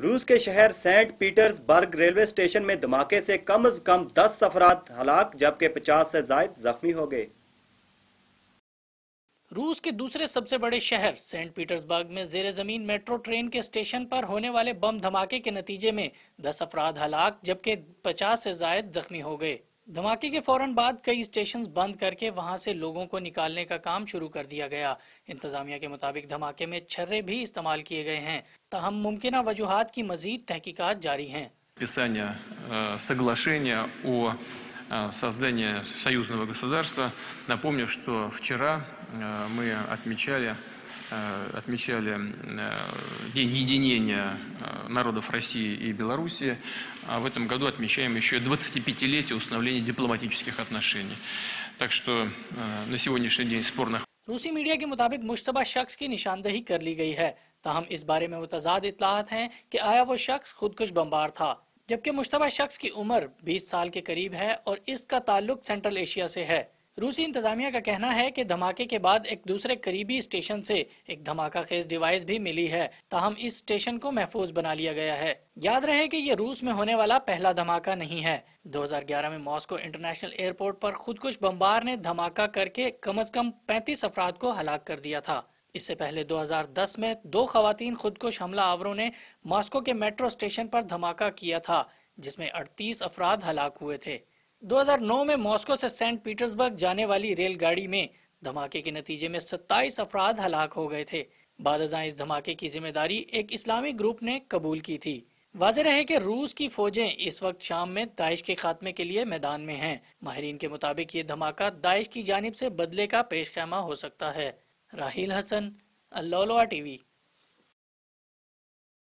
روس کے شہر سینٹ پیٹرز برگ ریلوے اسٹیشن میں دھماکے سے کم از کم 10 افراد ہلاک جبکہ 50 سے زائد زخمی ہو گئے۔ روس کے دوسرے سب سے بڑے شہر سینٹ پیٹرز برگ میں زیر زمین میٹرو ٹرین کے اسٹیشن پر ہونے والے بم دھماکے کے نتیجے میں 10 افراد ہلاک جبکہ 50 سے زائد زخمی ہو گئے۔ دھماکے کے فوراً بعد کئی اسٹیشنز بند کر کے وہاں سے لوگوں کو نکالنے کا کام شروع کر دیا گیا۔ انتظامیہ کے مطابق دھماکے میں چھرے بھی استعمال کیے گئے ہیں، تاہم ممکنہ وجوہات کی مزید تحقیقات جاری ہیں۔ Соглашения о создании союзного государства. Напомню, что вчера мы отмечали День единения народов России и Белоруссии, а в этом году отмечаем еще 25-летие установления дипломатических отношений. Так что на сегодняшний день спорных. روسی میڈیا کے مطابق مشتبہ شخص کی نشاندہی کر لی گئی ہے، تاہم اس بارے میں متضاد اطلاعات ہیں کہ آیا وہ شخص خودکش بمبار تھا، جبکہ مشتبہ شخص کی عمر 20 سال کے قریب ہے اور اس کا تعلق سینٹرل ایشیا سے ہے۔ روسی انتظامیہ کا کہنا ہے کہ دھماکے کے بعد ایک دوسرے قریبی اسٹیشن سے ایک دھماکہ خیز ڈیوائس بھی ملی ہے، تاہم اس اسٹیشن کو محفوظ بنا لیا گیا ہے۔ یاد رہے کہ یہ روس میں ہونے والا پہلا دھماکہ نہیں ہے۔ 2011 میں ماسکو انٹرنیشنل ایئرپورٹ پر خودکش بمبار نے دھماکہ کر کے کم از کم 35 افراد کو ہلاک کر دیا تھا۔ اس سے پہلے 2010 میں 2 خواتین خودکش حملہ آوروں نے ماسکو کے میٹرو اسٹیشن پر دھماکہ کیا تھا، جس میں 38 افراد ہلاک ہوئے تھے۔ 2009 میں ماسکو سے سینٹ پیٹرز برگ جانے والی ریل گاڑی میں دھماکے کے نتیجے میں 27 افراد ہلاک ہو گئے تھے۔ بعد ازاں اس دھماکے کی ذمہ داری ایک اسلامی گروپ نے قبول کی تھی۔ واضح رہے کہ روس کی فوجیں اس وقت شام میں داعش کے خاتمے کے لیے میدان میں ہیں۔ ماہرین کے مطابق یہ دھماکہ داعش کی جانب سے بدلے کا پیش خیمہ ہو سکتا ہے۔ راحیل حسن، اللؤلؤہ ٹی وی۔